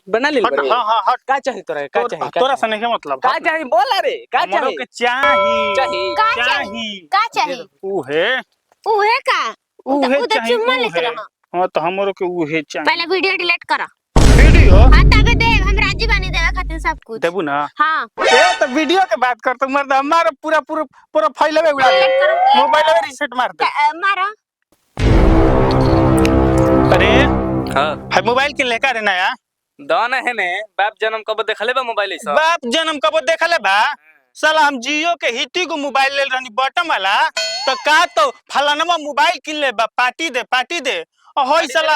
बना ले बड़े। हां हां हट। का चाहिए तोरा का चाहिए तोरा से नहीं मतलब का चाहिए बोल रे का हमरो चाहिए के चाहिए चाहिए का चाहिए उहे का उहे उधर चाहिए चुम्मा लेते उहे। रहो। हां तो हमरो के उहे चाहिए। पहले वीडियो डिलीट करा। वीडियो हां तबे देख हम राजी बनी देवे खातिर सब कुछ देबू ना। हां ए तो वीडियो के बात कर तो मर्द हमारा पूरा पूरा प्रोफाइल में उड़ा दे। मोबाइल में रीसेट मार दे। मारा। अरे हां है मोबाइल के लेकर रे नया दाना है ने बाप जन्म कब देखले बा मोबाइल ई सब बाप जन्म कब देखले बा। साला हम जियो के हिटी को मोबाइल ले रहनी बटन वाला तो का तो फलानमा मोबाइल किन ले बा पार्टी दे होई साला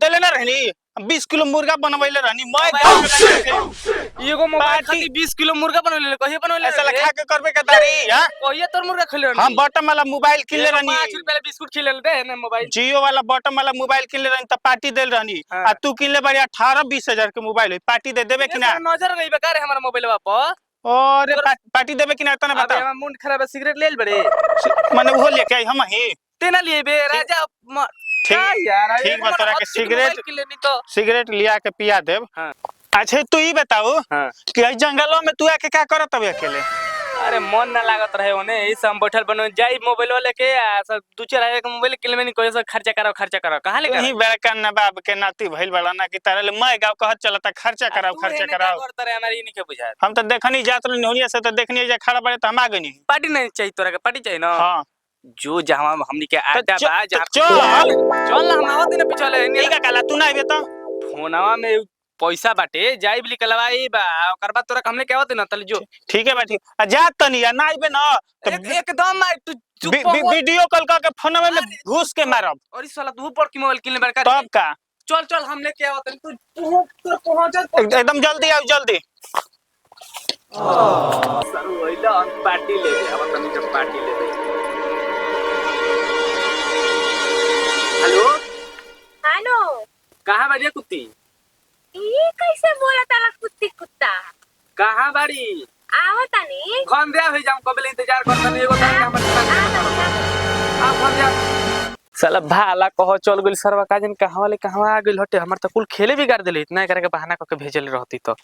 देले ना रहनी 20 किलो मुर्गा बनवैले रहनी मैं गांव में एगो मोबाइल खाती 20 किलो मुर्गा बनवले कहिए बनवले साला खा के करबे के दारी हां कहिए तोर मुर्गा खइले हम बटन वाला मोबाइल किन ले रहनी 5 रुपया बिस्कुट खिले दे ना मोबाइल जियो वाला बटन वाला मोबाइल किन ले रहनी त पार्टी देल रहनी आ तू किन ले बड़ी 18-20 हजार के मोबाइल पार्टी दे देबे कि ना नजर गई बेकार हमारा मोबाइलवा पर और पार्टी देबे कि ना तना बता। अब मुंड खराब है सिगरेट ले बड़े माने वो लेके आई हम ही तेना लिए बे राजा ठीक यार ठीक बा तोरा के सिगरेट के लेनी तो सिगरेट लिया के पिया देब। हां अच्छा तू ही बताओ हां कि इस जंगलों में तू आके क्या करत अब अकेले। अरे मन ना लागत रहे ओने ई सब बैठल बनो जाई मोबाइल लेके आ सब दू चार हजार के मोबाइल किले में नहीं कोई से खर्चा करो कहां ले यही बड़का नवाब के नाती भइल बड़ा ना कि तारे मैं गांव कहत चलता खर्चा कराओ करत रहे हमारी नहीं के बुझा हम तो देखनी जात नोनिया से तो देखनी जा खड़ा बड़े त हम आ गनी पार्टी नहीं चाहिए तोरा के पार्टी चाहिए ना हां जो जहां हमनी के आटा बा जहां चल हम आवत ने पिछले नहीं का काला तू ना आबे तो फोनवा में पैसा बाटे जाई बिली कलवाई बा ओकर बाद तोरा हमने कहवत ना तल जो ठीक है बाटी जा तनी या ना आबे ना तो एकदम तू चुप वीडियो कॉल के फोन में घुस के मारब और इस साला तू पर की मोबाइल किनले बड़का तब का चल हमने क्या होता तू पहुंच एकदम जल्दी आओ जल्दी सर ओइला पार्टी ले अब तनी जब पार्टी ले हेलो हेलो कहां बजे कुत्ती ये कैसे बोला ताला कुत्ती कुत्ता कहां बाड़ी आओ तनी फोन दे हो जाऊं कबले इंतजार करता नहीं एगो तनी हमर आ फोन दे साला भाला कहो चल गेल सरवा काजन कहवा ले कहवा आ गेल हटे हमर त कुल खेले बिगाड़ देले इतना करे के बहाना क के भेजल रहती तो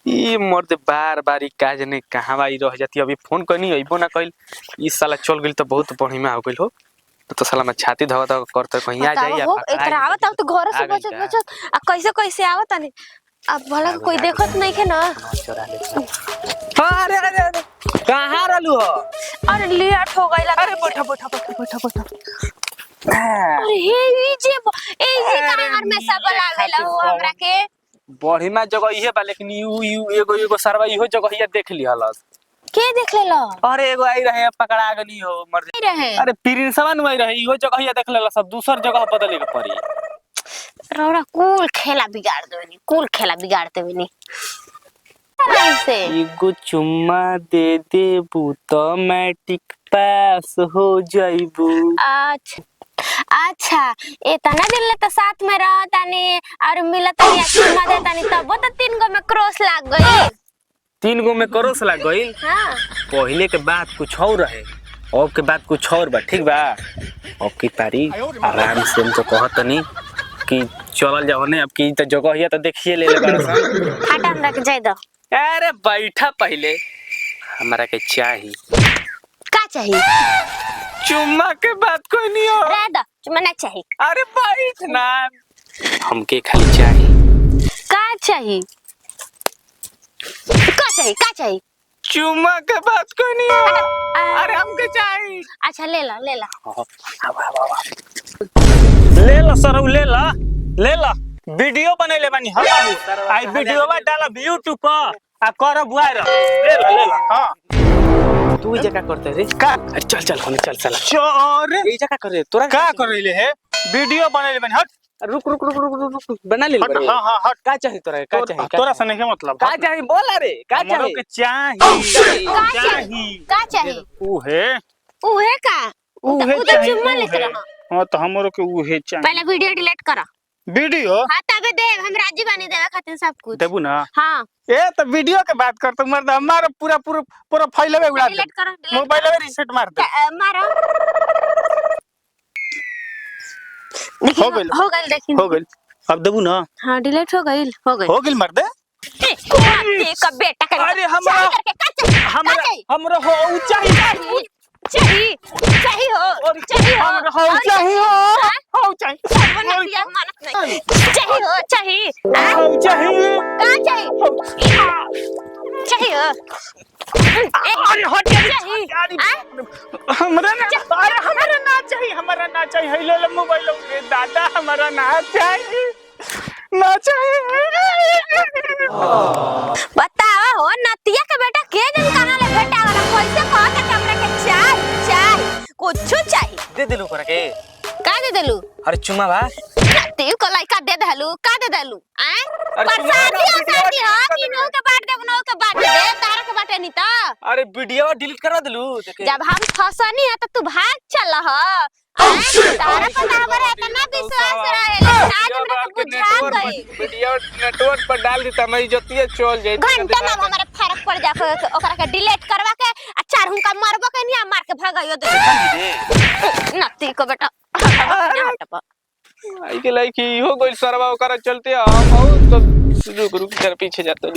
ई मर्द बार बार काजने कहवा ई रह जाती अभी फोन करनी अइबो ना कइल ई साला चल गेल तो बहुत बढ़िया हो गेल हो तो साला मैं छाती धवा धवा करते कहीं आ जाई हो इतना आवत अब तो घर से बचत आ कैसे आवत तनी अब भला कोई देखत नहीं के ना। अरे अरे अरे कहां रहलू हो अरे लेट हो गइला अरे बैठा अरे हे ई जे कार में सब लागेला हो हमरा के बढ़िया जगह इहे बा लेकिन यू एगो सरवा इहो जगह ये देख लिहलस के देख लेला। अरे एगो आई रहे पकड़ा गनी हो मर रहे अरे प्रिंसवा नु आई रहे इहो जगह ये देख लेला सब दूसर जगह बदले के पड़ी रौरा कुल खेला बिगाड़ते बनी ऐसे एगो चुम्मा दे देबू तो मैट्रिक पास हो जाइबू। अच्छा इतना दिन ले तो साथ में रहतानी और मिलता या चुम्मा देतानी तब तो 3 गो में क्रॉस लाग गई 3 गो में क्रॉस लाग गई। हां पहले के बात कुछ और रहे अब के बात कुछ और बा ठीक बा अब की पारी आराम से हमको कहतनी कि चलल जाओ ने अब की त जगह हिया त देखिए ले बारसन हटा हमरा के जाय दो। अरे बैठा पहले हमरा के चाहिए का चाहिए चुम्मा के बात कोई नहीं हो रह दो चुम्मा ना चाहिए। अरे बैठ ना हमके खाली चाहिए का चाहिए चुम्मा के बात कोई नहीं हो अरे हमके चाहिए। अच्छा ले ला ले ला वीडियो बनेले बानी हम आई वीडियोवा डालब YouTube पर आ करब वायरल ले ला हां तू जगह करते रे का चल होने चल चोर ये जगह कर रे तोरा का करैले है वीडियो बनेले बानी हट रुक बना ले बड़े हां हट का चाहिए तोरा का चाहिए तोरा से नहीं मतलब का चाहिए बोल रे का चाहिए के चाहिए का चाहिए उहे का उधर चुम्मा लेते रहो। हां तो हमरो के उहे चाहिए पहले वीडियो डिलीट करा वीडियो हां तबे देख हम राजी बनी देवे खातिर सब कुछ देबू ना। हां ए तो वीडियो के बात कर तो मर्द हमारा पूरा प्रोफाइल में उड़ा दे डिलीट करा मोबाइल में रीसेट मार दे मारो हो गइल देखिए हो गइल अब देबू ना हाँ डिलीट हो गई हो गेल मर्दे। का बेटा का अरे हमरा हमरा हो चाहिए चाहिए चाहिए हो चाहिए हमरा हो चाहिए हो चाहिए मानत नहीं चाहिए हो चाहिए हो चाहिए कहाँ चाहिए चाहिए अरे हट जा चाहिए हमरा ना अरे हमरा ना चाहिए है ले मोबाइल रे दादा हमरा ना चाहिए ना चाहिए। बतावा हो नतिया के बेटा के दिन कहां ले बेटा वाला कैसे कहत है हमरा के चाय कुछ चाहिए दे दिलू करे के का दे देलू अरे चुमा बा नती को लइका दे देलू का दे देलू अरे प्रसादी हो तीनों के बांट दे उनो के बांट दे तारा के बाटे नहीं ता अरे वीडियो डिलीट करा दिलू देखे जब हम फसनी है तो तू भाग चल ह तारा पता हमरे इतना विश्वास रहे लेकिन आज हमरा के बुझा गई वीडियो नेटवर्क पर डाल देता मैं इज्जतिए चल जाई घंटा में हमारे फर्क पड़ जा ओकरा के डिलीट करवा के आ चार हुनका मारबो के नहीं मार के भगाइयो दे नती को बेटा आई के लाइक हो गइल सरवा ओकरा चलते हम बहुत तो रुक तेरे पीछे जाते